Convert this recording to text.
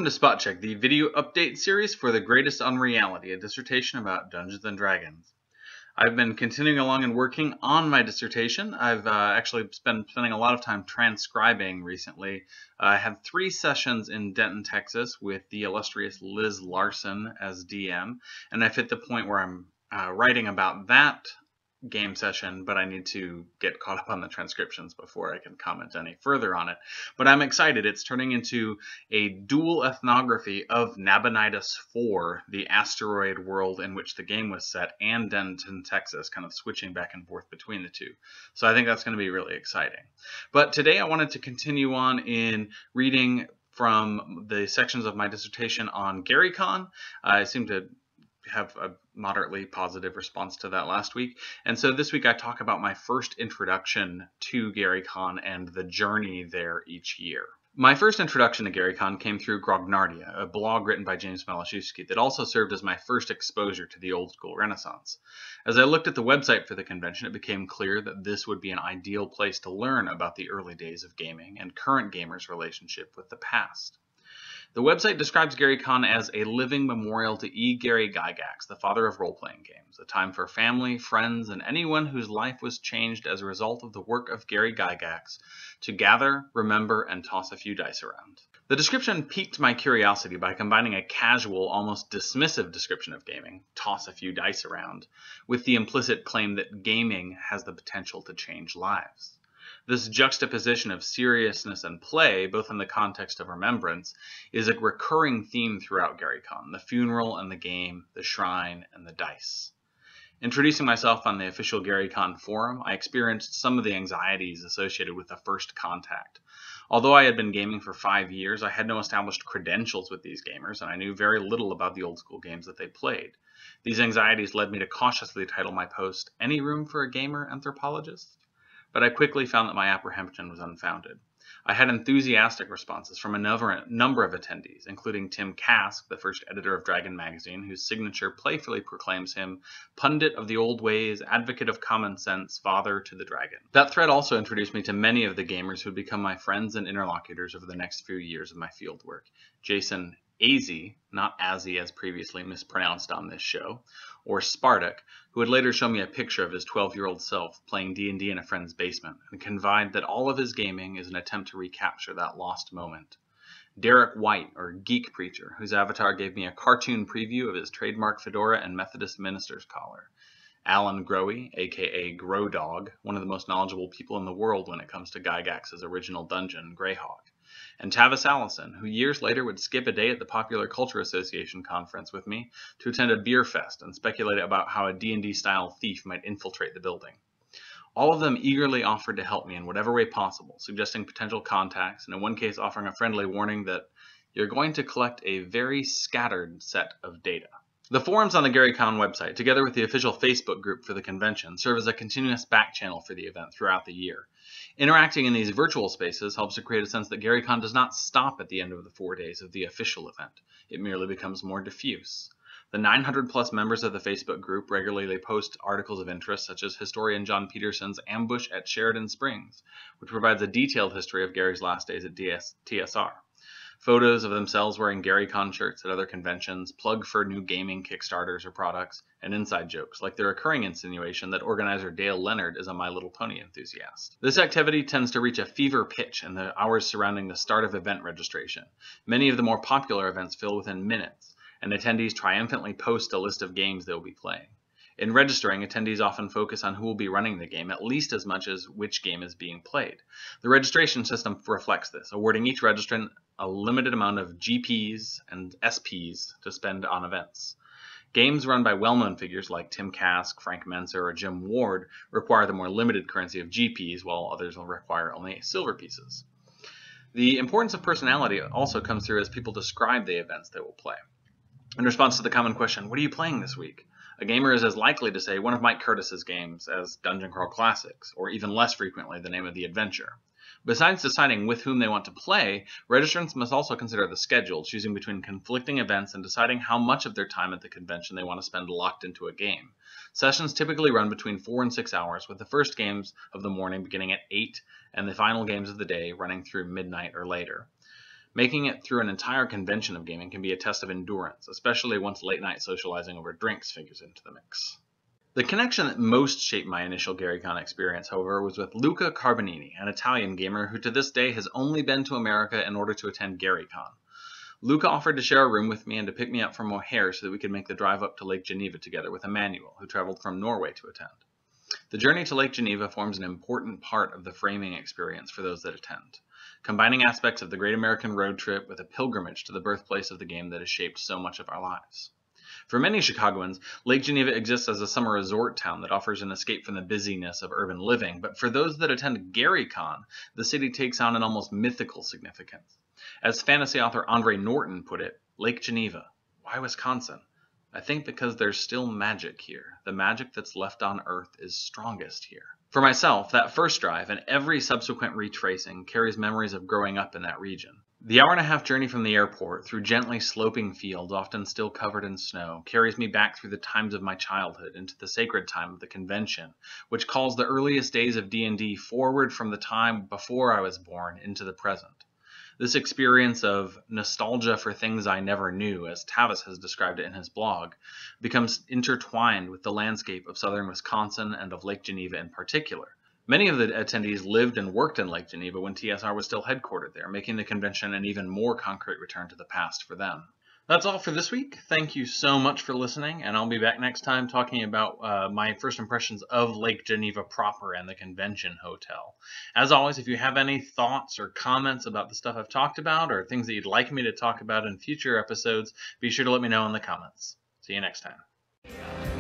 Welcome to Spot Check, the video update series for The Greatest Unreality, a dissertation about Dungeons & Dragons. I've been continuing along and working on my dissertation. I've actually been spending a lot of time transcribing recently. I had 3 sessions in Denton, Texas with the illustrious Liz Larson as DM, and I've hit the point where I'm writing about that game session, but I need to get caught up on the transcriptions before I can comment any further on it. But I'm excited. It's turning into a dual ethnography of Nabonidus IV, the asteroid world in which the game was set, and Denton, Texas, kind of switching back and forth between the two. So I think that's going to be really exciting. But today I wanted to continue on in reading from the sections of my dissertation on GaryCon. I seem to have a moderately positive response to that last week. And so this week I talk about my first introduction to GaryCon and the journey there each year. My first introduction to GaryCon came through Grognardia, a blog written by James Malashewski that also served as my first exposure to the old school Renaissance. As I looked at the website for the convention, it became clear that this would be an ideal place to learn about the early days of gaming and current gamers' relationship with the past. The website describes GaryCon as a living memorial to E. Gary Gygax, the father of role-playing games, a time for family, friends, and anyone whose life was changed as a result of the work of Gary Gygax to gather, remember, and toss a few dice around. The description piqued my curiosity by combining a casual, almost dismissive description of gaming, toss a few dice around, with the implicit claim that gaming has the potential to change lives. This juxtaposition of seriousness and play, both in the context of remembrance, is a recurring theme throughout GaryCon: the funeral and the game, the shrine and the dice. Introducing myself on the official GaryCon forum, I experienced some of the anxieties associated with the first contact. Although I had been gaming for 5 years, I had no established credentials with these gamers, and I knew very little about the old school games that they played. These anxieties led me to cautiously title my post, "Any Room for a Gamer Anthropologist?" But I quickly found that my apprehension was unfounded. I had enthusiastic responses from a number of attendees, including Tim Kask, the first editor of Dragon magazine, whose signature playfully proclaims him pundit of the old ways, advocate of common sense, father to the dragon. That thread also introduced me to many of the gamers who would become my friends and interlocutors over the next few years of my fieldwork. Jason Azze, not Azzy as previously mispronounced on this show, or Spartak, who would later show me a picture of his 12-year-old self playing D&D in a friend's basement, and confide that all of his gaming is an attempt to recapture that lost moment. Derek White, or Geek Preacher, whose avatar gave me a cartoon preview of his trademark fedora and Methodist minister's collar. Alan Growy, aka Growdog, one of the most knowledgeable people in the world when it comes to Gygax's original dungeon, Greyhawk. And Tavis Allison, who years later would skip a day at the Popular Culture Association conference with me to attend a beer fest and speculate about how a D&D-style thief might infiltrate the building. All of them eagerly offered to help me in whatever way possible, suggesting potential contacts, and in one case offering a friendly warning that you're going to collect a very scattered set of data. The forums on the GaryCon website, together with the official Facebook group for the convention, serve as a continuous back channel for the event throughout the year. Interacting in these virtual spaces helps to create a sense that GaryCon does not stop at the end of the 4 days of the official event. It merely becomes more diffuse. The 900-plus members of the Facebook group regularly post articles of interest, such as historian John Peterson's Ambush at Sheridan Springs, which provides a detailed history of Gary's last days at TSR. Photos of themselves wearing GaryCon shirts at other conventions, plug for new gaming Kickstarters or products, and inside jokes, like the recurring insinuation that organizer Dale Leonard is a My Little Pony enthusiast. This activity tends to reach a fever pitch in the hours surrounding the start of event registration. Many of the more popular events fill within minutes, and attendees triumphantly post a list of games they will be playing. In registering, attendees often focus on who will be running the game at least as much as which game is being played. The registration system reflects this, awarding each registrant a limited amount of GPs and SPs to spend on events. Games run by well-known figures like Tim Kask, Frank Menser, or Jim Ward require the more limited currency of GPs, while others will require only silver pieces. The importance of personality also comes through as people describe the events they will play. In response to the common question, "What are you playing this week?" a gamer is as likely to say one of Mike Curtis's games as Dungeon Crawl Classics, or even less frequently the name of the adventure. Besides deciding with whom they want to play, registrants must also consider the schedule, choosing between conflicting events and deciding how much of their time at the convention they want to spend locked into a game. Sessions typically run between 4 and 6 hours, with the first games of the morning beginning at 8 and the final games of the day running through midnight or later. Making it through an entire convention of gaming can be a test of endurance, especially once late-night socializing over drinks figures into the mix. The connection that most shaped my initial GaryCon experience, however, was with Luca Carbonini, an Italian gamer who to this day has only been to America in order to attend GaryCon. Luca offered to share a room with me and to pick me up from O'Hare so that we could make the drive up to Lake Geneva together with Emmanuel, who traveled from Norway to attend. The journey to Lake Geneva forms an important part of the framing experience for those that attend, combining aspects of the Great American Road Trip with a pilgrimage to the birthplace of the game that has shaped so much of our lives. For many Chicagoans, Lake Geneva exists as a summer resort town that offers an escape from the busyness of urban living, but for those that attend GaryCon, the city takes on an almost mythical significance. As fantasy author Andre Norton put it, Lake Geneva, why Wisconsin? I think because there's still magic here. The magic that's left on Earth is strongest here. For myself, that first drive and every subsequent retracing carries memories of growing up in that region. The hour-and-a-half journey from the airport through gently sloping fields, often still covered in snow, carries me back through the times of my childhood into the sacred time of the convention, which calls the earliest days of D&D forward from the time before I was born into the present. This experience of nostalgia for things I never knew, as Tavis has described it in his blog, becomes intertwined with the landscape of southern Wisconsin and of Lake Geneva in particular. Many of the attendees lived and worked in Lake Geneva when TSR was still headquartered there, making the convention an even more concrete return to the past for them. That's all for this week. Thank you so much for listening, and I'll be back next time talking about my first impressions of Lake Geneva proper and the convention hotel. As always, if you have any thoughts or comments about the stuff I've talked about or things that you'd like me to talk about in future episodes, be sure to let me know in the comments. See you next time.